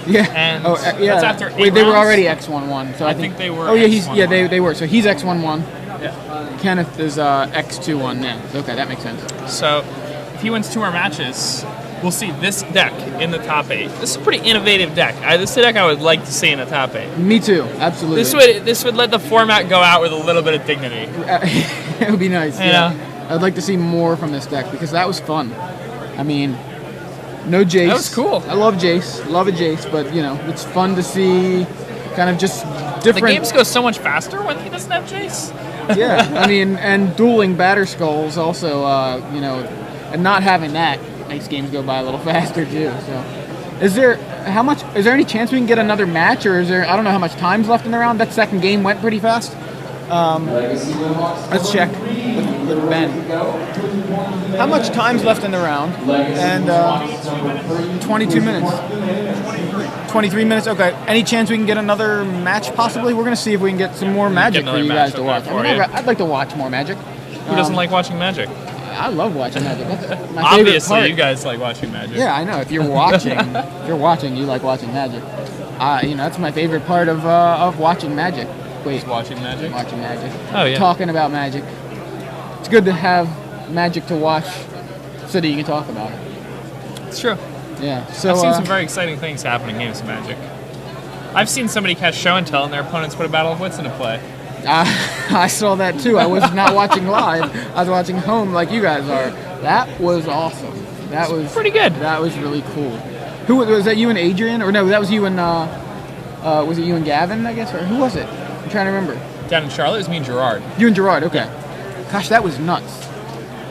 Yeah. And yeah. that's after 8 Wait, they were rounds? already X11. So I think they were Oh yeah, X11. they were. So he's X11. Yeah. Kenneth is X21 now. Okay, that makes sense. So if he wins 2 more matches, we'll see this deck in the top 8. This is a pretty innovative deck. This is a deck I would like to see in the top 8. Me too, absolutely. This would let the format go out with a little bit of dignity. It would be nice. Yeah. I'd like to see more from this deck because that was fun. I mean, no Jace. That was cool. I love Jace. Love a Jace, but, you know, it's fun to see kind of just different... The games go so much faster when he doesn't have Jace. Yeah, I mean, and dueling Batter Skulls also, you know, and not having that makes games go by a little faster too. So, is there any chance we can get another match, or is there? I don't know how much time's left in the round. That second game went pretty fast. Let's check with Ben. How much time's left in the round? And 22 minutes. 23 minutes. Okay. Any chance we can get another match? Possibly. We're gonna see if we can get some more Magic for you guys to watch. I'd like to watch more Magic. Who doesn't like watching Magic? I love watching Magic. That's my Obviously, favorite part. you guys like watching Magic. Yeah, I know. If you're watching, you like watching Magic. You know, that's my favorite part of watching Magic. Wait, just watching Magic? Watching Magic. Oh, yeah. Talking about Magic. It's good to have Magic to watch so that you can talk about it. It's true. Yeah. So I've seen some very exciting things happen in games of Magic. I've seen somebody catch show and tell and their opponents put a Battle of Wits into play. I saw that too. I was not watching live. I was watching home like you guys are. That was awesome. That was pretty good. That was really cool. Who was that? You and Adrian, or no? That was you and was it you and Gavin? I guess, or who was it? I'm trying to remember. Down in Charlotte, it was me and Gerard. You and Gerard, okay. Yeah. Gosh, that was nuts.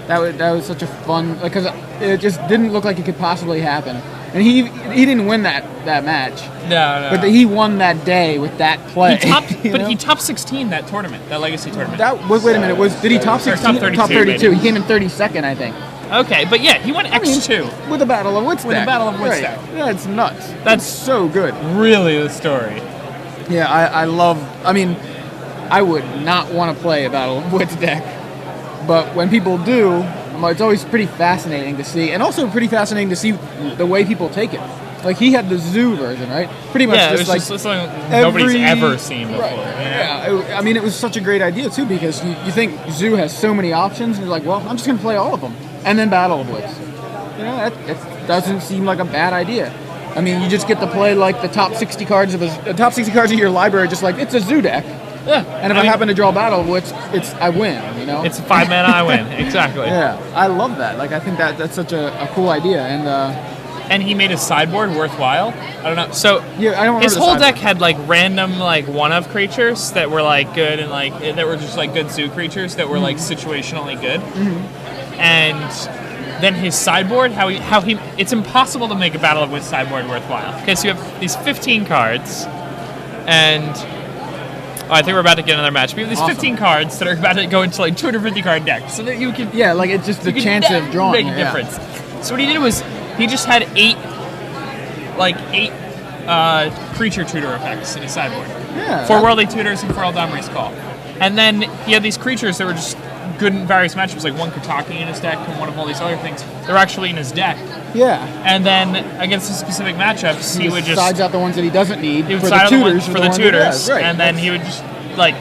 That was such a fun, because it just didn't look like it could possibly happen. And he didn't win that match. No. But he won that day with that play. He topped 16 that tournament, that Legacy tournament. Wait a minute. Did he top 16? Top 32. He came in 32nd, I think. Okay, but yeah, he won X2. With the Battle of Wits deck. With the Battle of Wits deck. Yeah, it's nuts. That's so good. Really the story. Yeah, I mean, I would not want to play a Battle of Wits deck. But when people do, it's always pretty fascinating to see. And also pretty fascinating to see the way people take it. Like, he had the zoo version, right? Pretty much just like something nobody's ever seen before. Right. Yeah, I mean, it was such a great idea, too, because you think zoo has so many options, and you're like, well, I'm just going to play all of them. And then Battle of Wits. You know, that doesn't seem like a bad idea. I mean, you just get to play, like, the top 60 cards of your library, just like, it's a zoo deck. Yeah. And if I happen to draw Battle of Wits, I win, you know? It's a 5-mana, I win. Exactly. Yeah. I love that. Like, I think that's such a cool idea. And he made his sideboard worthwhile. I don't know. So yeah, I don't his whole deck had like random like one-of creatures that were like good and like that were just like good zoo creatures that were like situationally good. Mm-hmm. And then his sideboard, how he it's impossible to make a Battle of Wits sideboard worthwhile. Okay, so you have these 15 cards, and I think we're about to get another match. We have these 15 cards that are about to go into like 250 card decks, so that you can like it's just the chance of drawing make a difference. So what he did was he just had eight creature tutor effects in his sideboard. Yeah. 4 Worldly Tutors and 4 Eldamri's Call. And then he had these creatures that were just good in various matchups, like 1 Kataki in his deck and one of all these other things. They're actually in his deck. Yeah. And then against the specific matchups, he would just sides out the ones that he doesn't need. He would for side the out tutors for the tutors, right. and then he would just like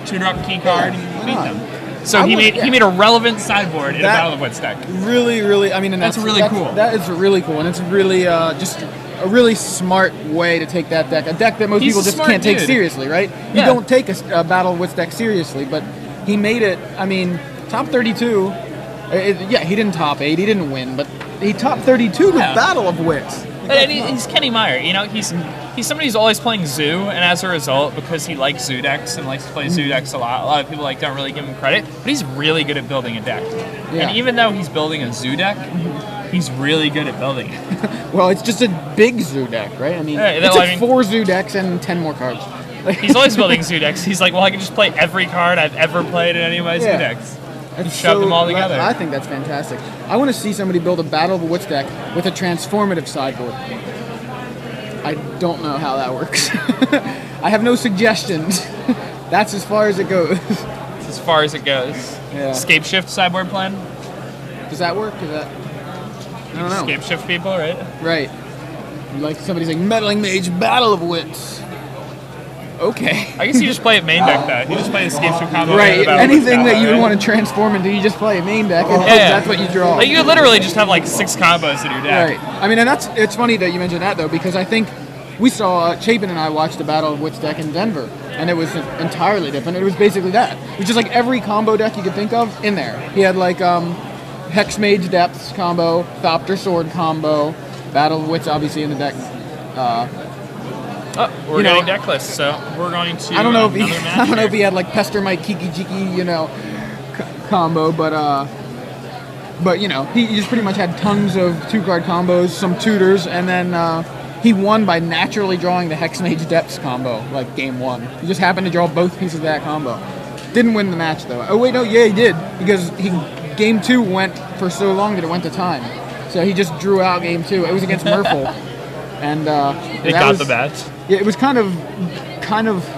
tutor up key card and beat them. So he made a relevant sideboard in a Battle of Wits deck. Really, I mean, and that's really cool. That is really cool, and it's really just a really smart way to take that deck. A deck that most people just can't take seriously, right? You don't take a Battle of Wits deck seriously, but he made it. I mean, top 32. He didn't top 8. He didn't win, but he top 32 with Battle of Wits. And he's Kenny Meyer. You know, he's somebody who's always playing Zoo, and as a result, because he likes Zoo decks and likes to play Zoo decks a lot of people don't really give him credit, but he's really good at building a deck. Yeah. And even though he's building a Zoo deck, he's really good at building it. Well, it's just a big Zoo deck, right? I mean, it's like 4 Zoo decks and 10 more cards. He's always building Zoo decks. He's like, well, I can just play every card I've ever played in any of my Zoo decks. Shove them all together. I think that's fantastic. I want to see somebody build a Battle of the Wits deck with a transformative sideboard. I don't know how that works. I have no suggestions. That's as far as it goes. It's as far as it goes. Yeah. Scape shift sideboard plan? Does that work? I don't know. Scape shift people, right? Right. Like somebody's like, Meddling Mage Battle of Wits. Okay. I guess you just play it main deck, though. You just play the Escape Through combo. Right. Anything that you would want to transform into, you just play main deck, and that's what you draw. Like, you literally just have like 6 combos in your deck. Right. I mean, and it's funny that you mentioned that, though, because I think we saw, Chapin and I watched the Battle of Wits deck in Denver, and it was entirely different. It was basically that. It was just like every combo deck you could think of in there. He had like Hex Mage Depths combo, Thopter Sword combo, Battle of Wits obviously in the deck. We're getting deck lists, so we're going to. I don't know if he had like Pester Mike Kiki Jiki, combo, but he just pretty much had tons of 2-card combos, some tutors, and then he won by naturally drawing the Hex Mage Depths combo, like game 1. He just happened to draw both pieces of that combo. Didn't win the match though. Oh wait, no, yeah he did, because game 2 went for so long that it went to time. So he just drew out game 2. It was against Murphle. And it got the match. Yeah, it was kind of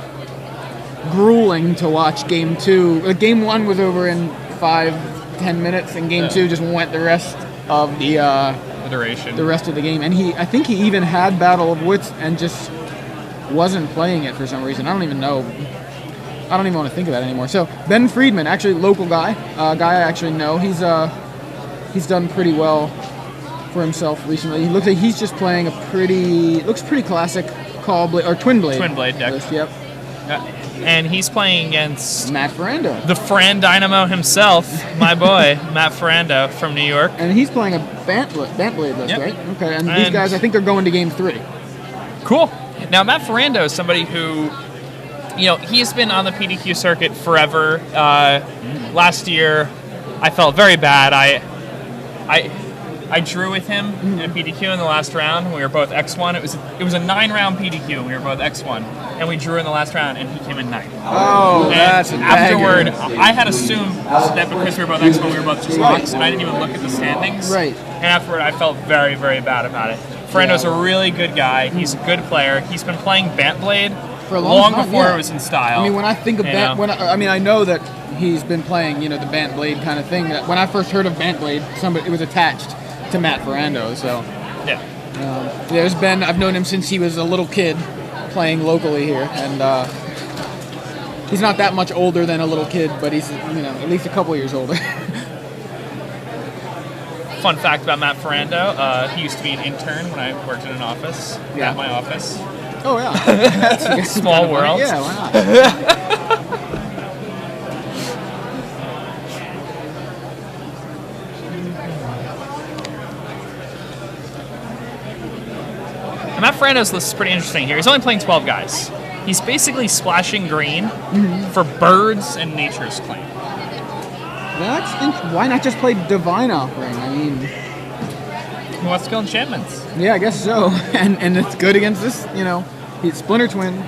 grueling to watch game 2. Game 1 was over in 5-10 minutes, and game 2 just went the rest of the duration. The rest of the game. And I think he even had Battle of Wits and just wasn't playing it for some reason. I don't even know. I don't even want to think of that anymore. So Ben Friedman, actually local guy, guy I actually know. He's done pretty well for himself recently. He looks like he's just playing looks pretty classic Twin Blade deck. List, yep. And he's playing against Matt Ferrando, the Fran Dynamo himself, my boy, Matt Ferrando from New York. And he's playing a Bant Blade list, right? Okay, and these guys I think are going to game 3. Cool. Now Matt Ferrando is somebody who, he's been on the PDQ circuit forever. Last year, I felt very bad. I drew with him in a PDQ in the last round. We were both X1. It was a 9-round PDQ, and we were both X1. And we drew in the last round, and he came in 9th. Oh, and that's a afterward, banger. I had assumed that because we were both X1, we were both just locks, and I didn't even look at the standings. Right. And afterward, I felt very, very bad about it. Ferrando's a really good guy. He's a good player. He's been playing Bantblade for a long time, before it was in style. I mean, when I think of I know that he's been playing, the Bantblade kind of thing. When I first heard of Bantblade, it was attached to Matt Ferrando, so yeah. I've known him since he was a little kid playing locally here, and he's not that much older than a little kid, but he's at least a couple years older. Fun fact about Matt Ferrando, he used to be an intern when I worked in an office, at my office. Oh yeah. That's a small world. Yeah, why not? Matt Ferrando's list is pretty interesting here. He's only playing 12 guys. He's basically splashing green for Birds and Nature's Claim. Why not just play Divine Offering? I mean, who wants to kill enchantments? Yeah, I guess so. And it's good against this, he's Splinter Twin,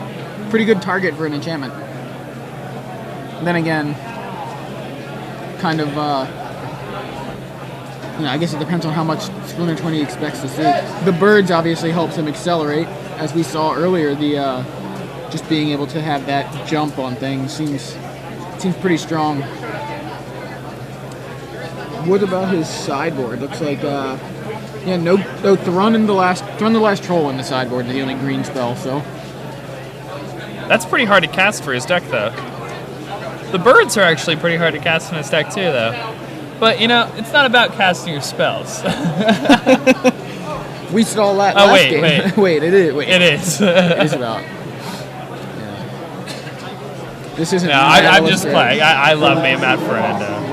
pretty good target for an enchantment. And then again, kind of, I guess it depends on how much Splinter 20 expects to see. The Birds obviously helps him accelerate, as we saw earlier. The just being able to have that jump on things seems pretty strong. What about his sideboard? Looks like no Thrun the last Troll in the sideboard, the only green spell. So that's pretty hard to cast for his deck, though. The Birds are actually pretty hard to cast in his deck too, though. But, it's not about casting your spells. We saw that last game. Wait. It is. It is. It is about. Yeah. This isn't. No, I'm just playing. I love me Matt Ferrando.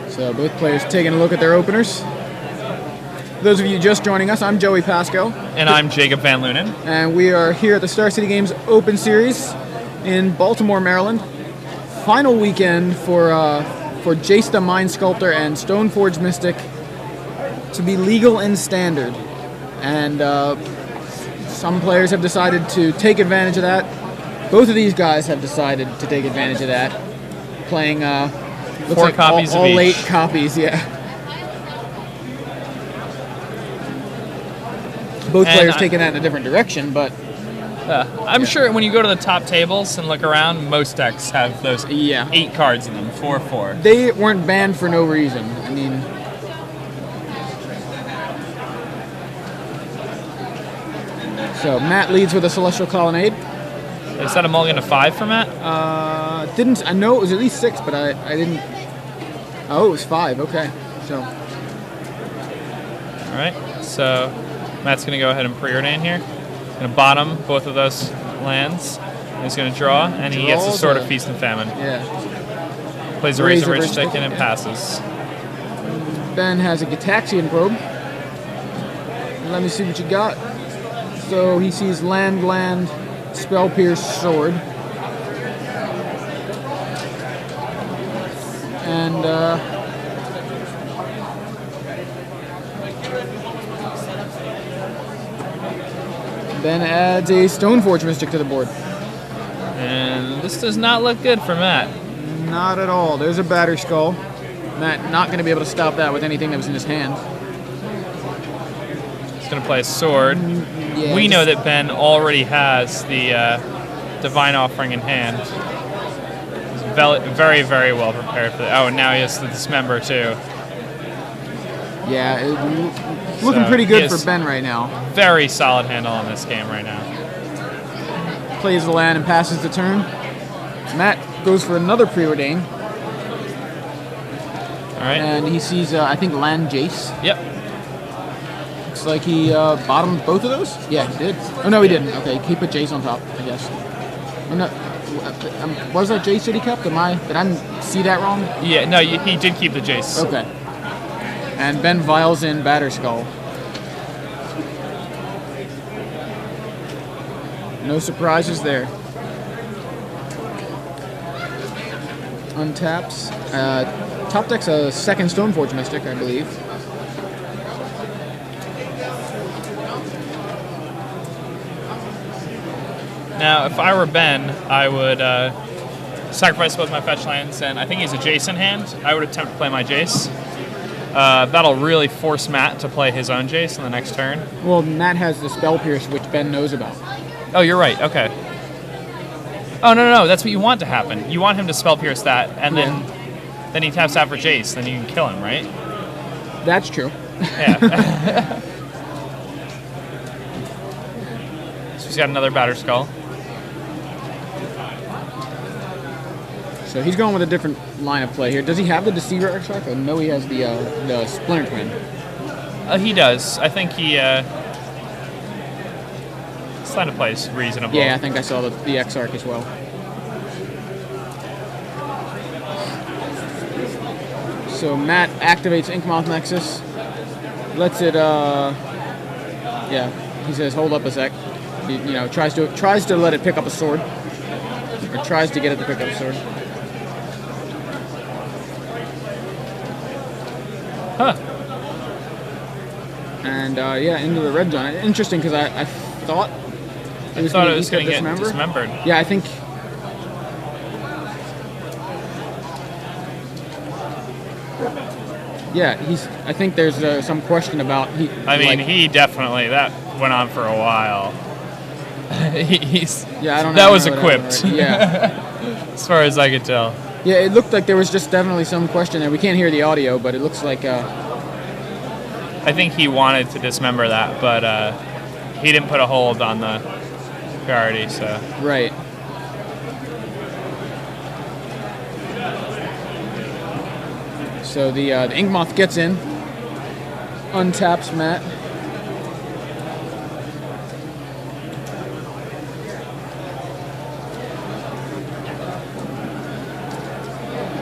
So both players taking a look at their openers. For those of you just joining us, I'm Joey Pasco. And I'm Jacob Van Lunen. And we are here at the Star City Games Open Series in Baltimore, Maryland. Final weekend for Jace the Mind Sculptor and Stoneforge Mystic to be legal in Standard. And some players have decided to take advantage of that. Both of these guys have decided to take advantage of that. Playing looks 4 like copies all of each. 8 copies, yeah. Both players taking that in a different direction, but I'm sure when you go to the top tables and look around, most decks have those 8 cards in them, 4/4. They weren't banned for no reason. I mean, so Matt leads with a Celestial Colonnade. Is that a mulligan to 5 for Matt? I know it was at least 6, but I didn't. Oh, it was 5. Okay, so. All right, so Matt's going to go ahead and preordain here. Going to bottom both of those lands. He's going to draw, and he gets a Sword of Feast and Famine. Yeah. Plays a Razor Ridge Stick and passes. Ben has a Gitaxian Probe. Let me see what you got. So he sees land, Spell Pierce, Sword. And Ben adds a Stoneforge Mystic to the board. And this does not look good for Matt. Not at all. There's a Batter Skull. Matt not going to be able to stop that with anything that was in his hand. He's going to play a Sword. Yeah, we know that Ben already has the Divine Offering in hand. He's very, very well prepared for that. Oh, and now he has the Dismember too. Yeah, looking pretty good for Ben right now. Very solid handle on this game right now. Plays the land and passes the turn. Matt goes for another Preordain. All right. And he sees, I think, land Jace. Yep. Looks like he bottomed both of those? Yeah, he did. Oh, no, he didn't. Okay, he put Jace on top, I guess. Oh, no. Was that Jace that he kept? Did I see that wrong? Yeah, no, he did keep the Jace. Okay. And Ben vials in Batter Skull. No surprises there. Untaps. Top deck's a second Stoneforge Mystic, I believe. Now, if I were Ben, I would sacrifice both my fetch lands, and I think he's a Jace in hand. I would attempt to play my Jace. That'll really force Matt to play his own Jace on the next turn. Well, Matt has the Spell Pierce, which Ben knows about. Oh, you're right. Okay. Oh, no, that's what you want to happen. You want him to Spell Pierce that, and then he taps out for Jace, then you can kill him, right? That's true. Yeah. So he's got another Batter Skull. So he's going with a different line of play here. Does he have the Deceiver Extract? I know he has the Splinter Twin. He does. I think he... his line of play is reasonable. Yeah, I think I saw the Exarch as well. So Matt activates Inkmoth Nexus. Lets it, he says, hold up a sec. He, tries to let it pick up a sword. Or tries to get it to pick up a sword. Huh. And, into the red zone. Interesting, because I thought it was going to get dismembered. Yeah, I think... Yeah, I think there's some question about... he definitely... That went on for a while. That was equipped. Right. Yeah. As far as I could tell. Yeah, it looked like there was just definitely some question there. We can't hear the audio, but it looks like... I think he wanted to dismember that, but he didn't put a hold on the priority, so... Right. So the Inkmoth gets in, untaps Matt.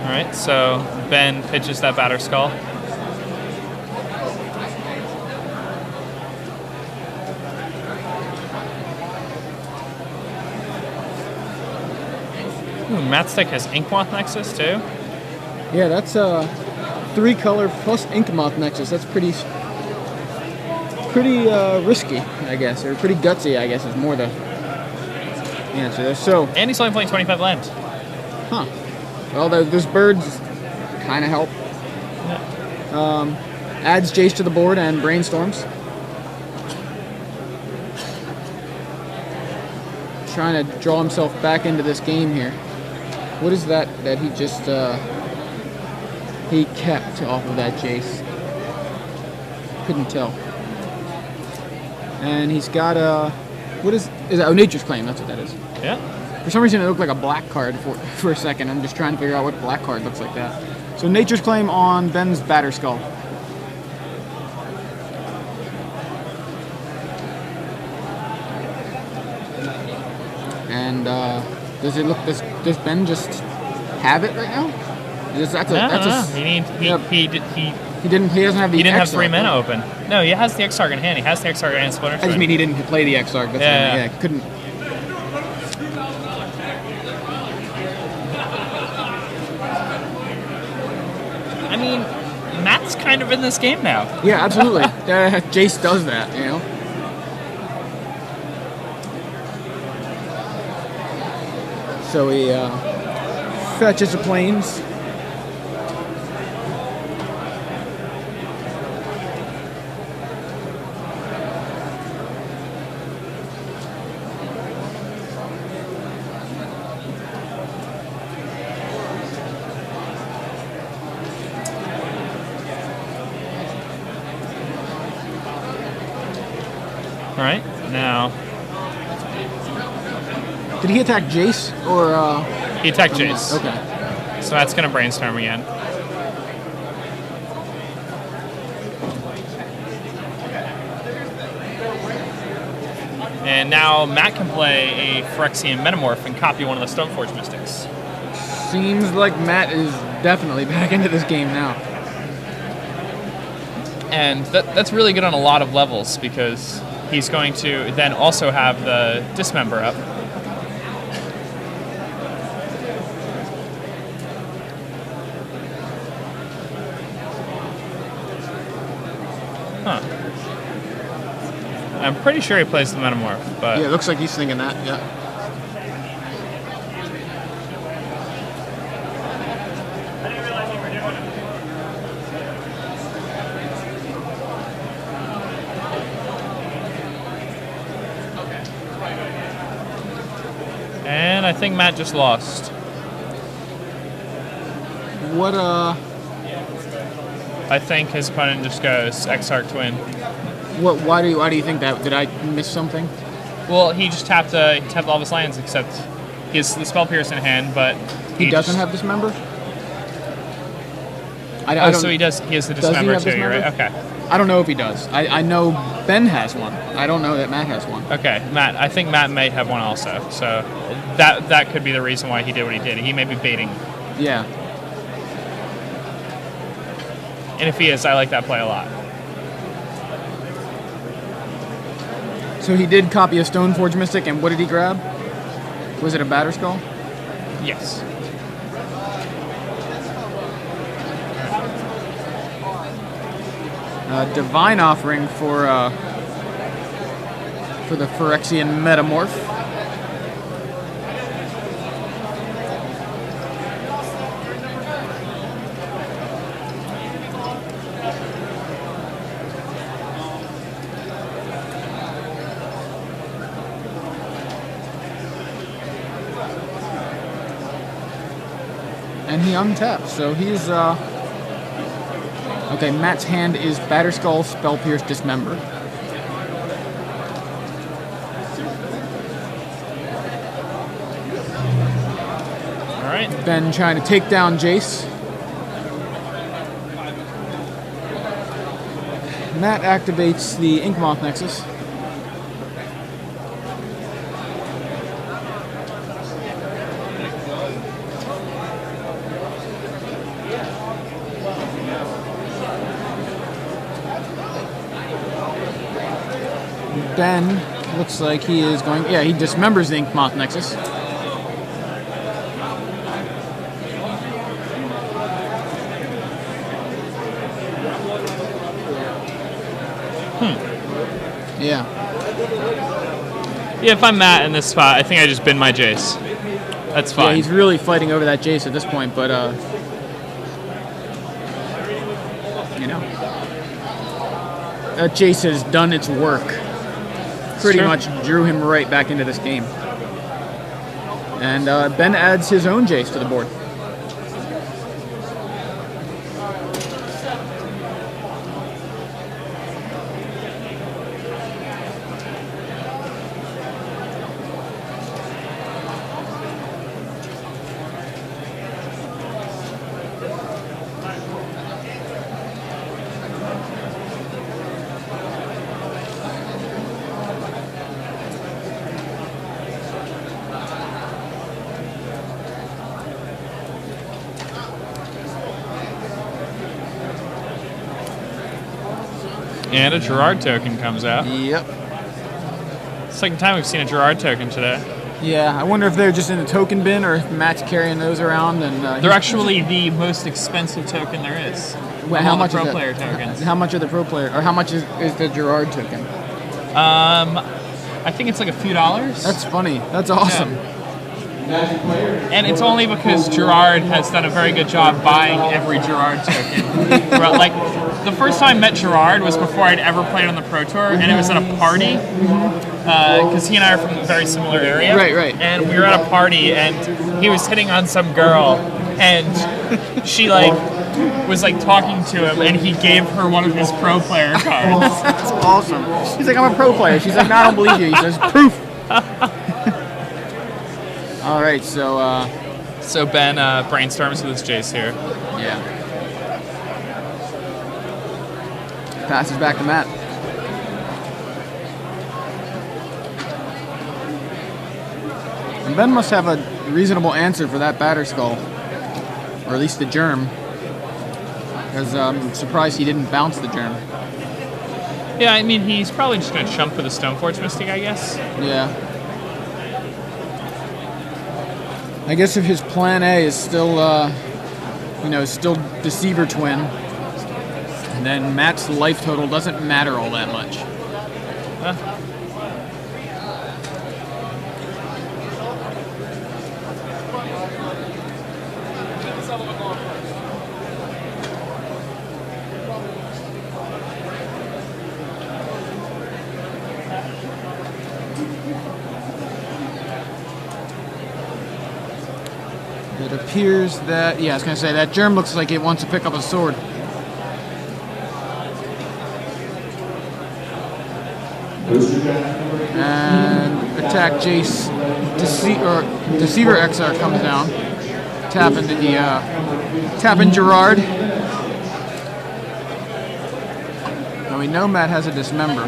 All right, so Ben pitches that Batter Skull. Ooh, Matt's deck has Inkmoth Nexus too. Yeah, that's 3-color plus Inkmoth Nexus. That's pretty risky, I guess, or pretty gutsy, I guess, is more the answer there. So, and he's only playing 25 land. Huh. Well, those birds kind of help. Yeah. Adds Jace to the board and brainstorms. trying to draw himself back into this game here. What is that he just he kept off of that Jace? Couldn't tell. And he's got a what is that? Oh, Nature's Claim. That's what that is. Yeah. For some reason, it looked like a black card for a second. I'm just trying to figure out what black card looks like that. So Nature's Claim on Ben's Batterskull. And does Ben just have it right now? No. He doesn't have the. He didn't have 3 mana open. No, he has the X-Targ in hand. He has the X-Targ and Splinter. I just mean he didn't play the X-Targ. Yeah, couldn't. I mean, Matt's kind of in this game now. Yeah, absolutely. Jace does that, you know. So he fetches the planes. All right, now. Did he attack Jace or? He attacked Jace. Okay. So that's gonna brainstorm again. And now Matt can play a Phyrexian Metamorph and copy one of the Stoneforge Mystics. Seems like Matt is definitely back into this game now. And that's really good on a lot of levels because he's going to then also have the Dismember up. Huh. I'm pretty sure he plays the Metamorph, but... Yeah, it looks like he's thinking that, yeah. And I think Matt just lost. What, I think his opponent just goes X-Arc Twin. What? Why do you think that? Did I miss something? Well, he just tapped all of his lands except he has the Spell Pierce in hand, but he doesn't have Dismember. So he does. He has the Dismember too. You're right. Okay. I don't know if he does. I know Ben has one. I don't know that Matt has one. Okay, Matt. I think Matt may have one also. So that could be the reason why he did what he did. He may be baiting. Yeah. And if he is, I like that play a lot. So he did copy a Stoneforge Mystic, and what did he grab? Was it a Batterskull? Yes. Divine Offering for the Phyrexian Metamorph. And he untaps, so he's okay, Matt's hand is Batterskull, Spell Pierce, Dismember. Alright. Ben trying to take down Jace. Matt activates the Inkmoth Nexus. Ben looks like he is going... Yeah, he dismembers the Inkmoth Nexus. Yeah. Yeah, if I'm Matt in this spot, I think I just bin my Jace. That's fine. Yeah, he's really fighting over that Jace at this point, but, you know. That Jace has done its work. Pretty much drew him right back into this game. And Ben adds his own Jace to the board. And a Gerard token comes out. Yep. Second time we've seen a Gerard token today. Yeah, I wonder if they're just in the token bin or if Matt's carrying those around. And they're actually the most expensive token there is. Well, how much pro is player tokens? How much are the pro player, or how much is the Gerard token? I think it's like a few dollars. That's funny. That's awesome. Yeah. And it's only because Gerard has done a very good job buying every Gerard token. Like, the first time I met Gerard was before I'd ever played on the Pro Tour, and it was at a party, because he and I are from a very similar area. Right. And we were at a party, and he was hitting on some girl, and she, like, was, like, talking to him, and he gave her one of his pro player cards. That's awesome. He's like, I'm a pro player. She's like, no, I don't believe you. He says, proof. All right, so Ben brainstorms with his Jace here. Yeah. Passes back to Matt. And Ben must have a reasonable answer for that batter skull, or at least the germ, because I'm surprised he didn't bounce the germ. Yeah, I mean, he's probably just going to chump with a Stoneforge Mystic, I guess. Yeah. I guess if his plan A is still, still Deceiver Twin, then Matt's life total doesn't matter all that much. It appears that, I was going to say, that germ looks like it wants to pick up a sword. And attack Jace, Deceiver XR comes down. Tapping Gerard. Now we know Matt has a Dismember.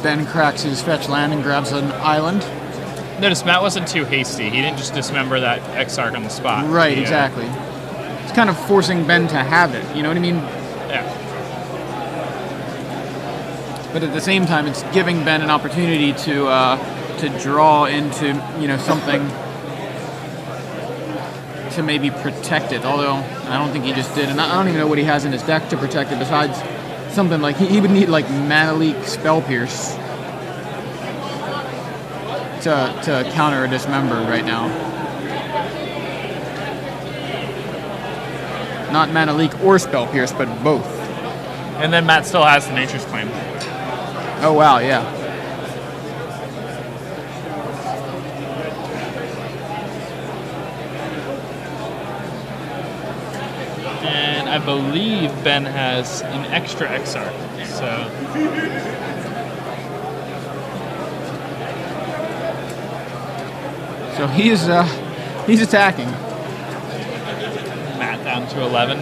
Ben cracks his fetch land and grabs an island. Notice Matt wasn't too hasty. He didn't just dismember that Exarch on the spot. Right, exactly. It's kind of forcing Ben to have it, you know what I mean? Yeah. But at the same time, it's giving Ben an opportunity to draw into, something to maybe protect it. Although, I don't think he just did. And I don't even know what he has in his deck to protect it besides something like, he would need like Mana Leak, Spell Pierce to counter a Dismember right now. Not Mana Leak or Spell Pierce, but both. And then Matt still has the Nature's Claim. Oh wow, yeah. And I believe Ben has an extra Exarch, so... So he's attacking. Matt down to 11.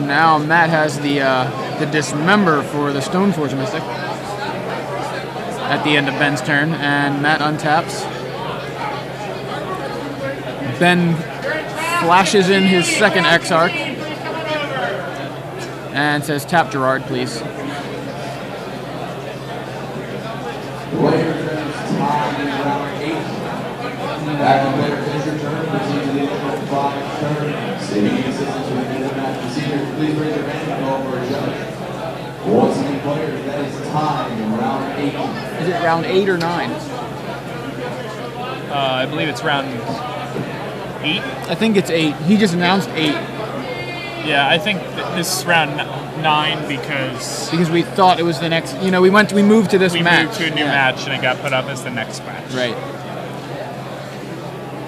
Now Matt has the Dismember for the Stoneforge Mystic at the end of Ben's turn, and Matt untaps. Ben flashes in his second Exarch and says, "Tap Gerard, please." Please raise your hand and go over a judge. Once again, players, that is time in round Is it round 8 or 9? I believe it's round 8. I think it's 8. He just announced 8. Yeah, I think this is round 9 because we thought it was the next. We moved to this match. We moved to a new match, and it got put up as the next match. Right.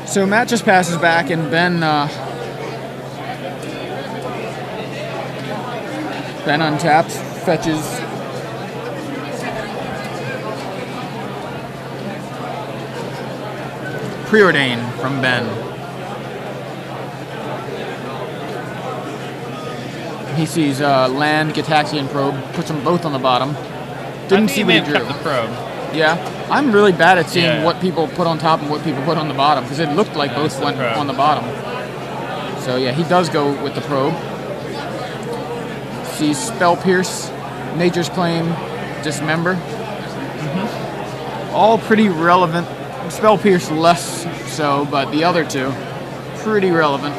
So Matt just passes back, and Ben untaps, fetches. Preordain from Ben. He sees land, Gitaxian probe, puts them both on the bottom. Didn't see what he drew. Kept the probe. Yeah, I'm really bad at seeing what people put on top and what people put on the bottom because it looked like both went on the bottom. So yeah, he does go with the probe. Sees Spell Pierce, Nature's Claim, Dismember. All pretty relevant. Spell Pierce less so, but the other two, pretty relevant.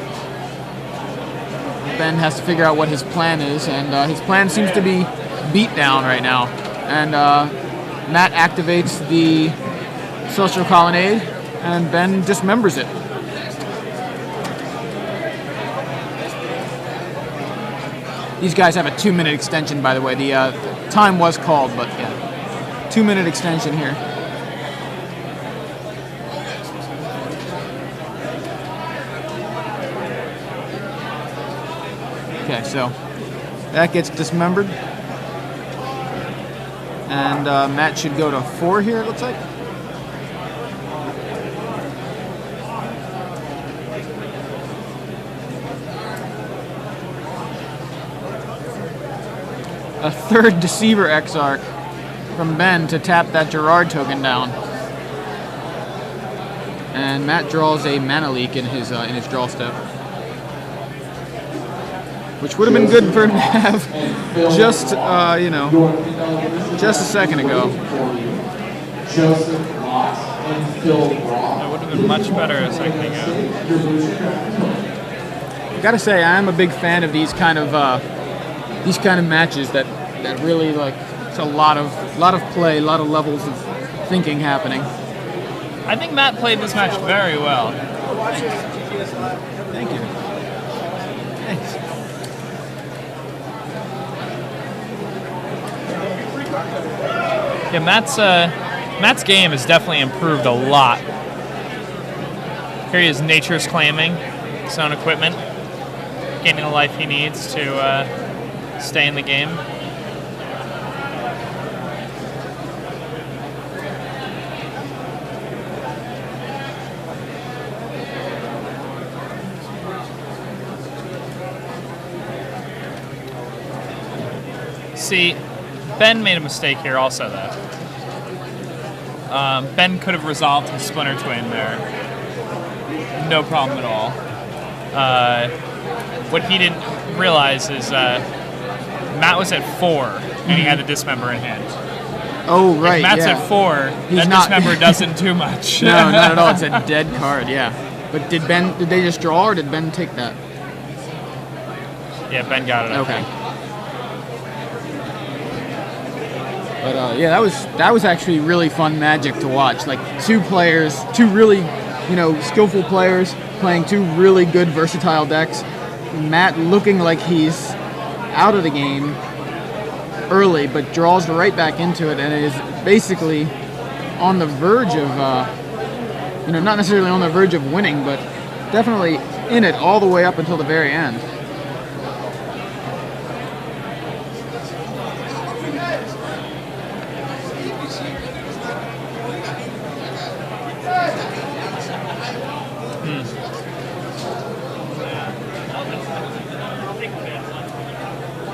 Ben has to figure out what his plan is, and his plan seems to be beat down right now. And Matt activates the Celestial Colonnade, and Ben dismembers it. These guys have a 2-minute extension, by the way. The time was called, but yeah, 2-minute extension here. Okay, so that gets dismembered. And Matt should go to 4 here, it looks like. A third Deceiver Exarch from Ben to tap that Gerard token down. And Matt draws a Mana Leak in his draw step. Which would have been good for him to have just, just a second ago. That would have been much better a second ago. I gotta say, I am a big fan of these kind of matches that really it's a lot of play, a lot of levels of thinking happening. I think Matt played this match very well. Thank you. Thanks. Yeah, Matt's game has definitely improved a lot. Here he is, Nature's Claiming his own equipment, gaining the life he needs to stay in the game. See, Ben made a mistake here also, though. Ben could have resolved his Splinter Twin there. No problem at all. What he didn't realize is Matt was at 4, and he had the Dismember in hand. Oh, right, if Matt's at 4, that Dismember doesn't do much. No, not at all. It's a dead card, yeah. But did they just draw, or did Ben take that? Yeah, Ben got it. Okay. But yeah, that was actually really fun Magic to watch. Like two really, skillful players playing two really good versatile decks. Matt looking like he's out of the game early, but draws right back into it, and is basically on the verge of, not necessarily on the verge of winning, but definitely in it all the way up until the very end.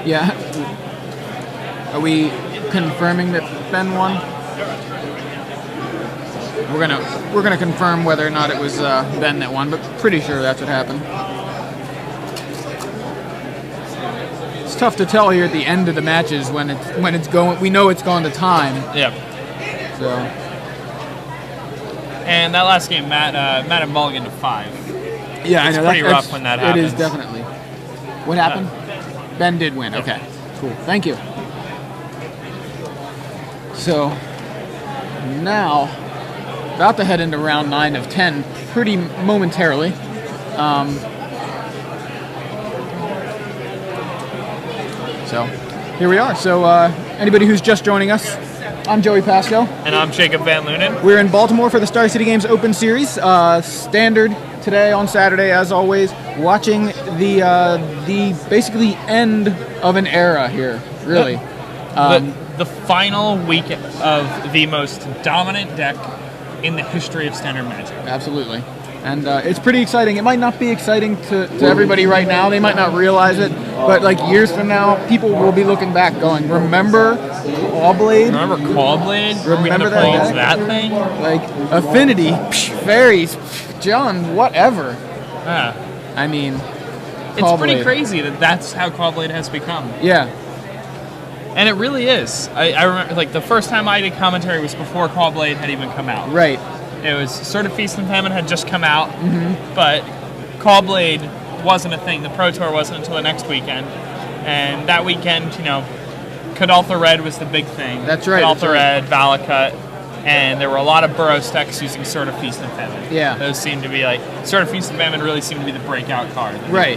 Yeah. Are we confirming that Ben won? We're gonna confirm whether or not it was Ben that won, but pretty sure that's what happened. It's tough to tell here at the end of the matches when it's going. We know it's going to time. Yeah. So. And that last game, Matt had mulligan to 5. Yeah, I know. It's pretty rough when that happens. It is definitely. What happened? Ben did win. Okay, cool. Thank you. So, now about to head into round 9 of 10 pretty momentarily. So here we are. So anybody who's just joining us, I'm Joey Pasco. And I'm Jacob Van Lunen. We're in Baltimore for the Star City Games Open Series. Standard today on Saturday, as always, watching the basically end of an era here, really. The final week of the most dominant deck in the history of Standard Magic. Absolutely. And it's pretty exciting. It might not be exciting to everybody right now. They might not realize it. But like years from now, people will be looking back going, remember Clawblade? Remember Clawblade? Remember that thing? Like Affinity, Fairies, John, whatever. I mean, it's pretty crazy that that's how Clawblade has become. Yeah. And it really is. I remember, like, the first time I did commentary was before Clawblade had even come out. Right. It was Sword of Feast and Famine had just come out, but Clawblade wasn't a thing. The Pro Tour wasn't until the next weekend. And that weekend, Kadaltha Red was the big thing. That's right. Kadaltha Red, Valakut, and there were a lot of Burrows decks using Sword of Feast and Famine. Yeah. Those seemed to be Sword of Feast and Famine really seemed to be the breakout card. Right.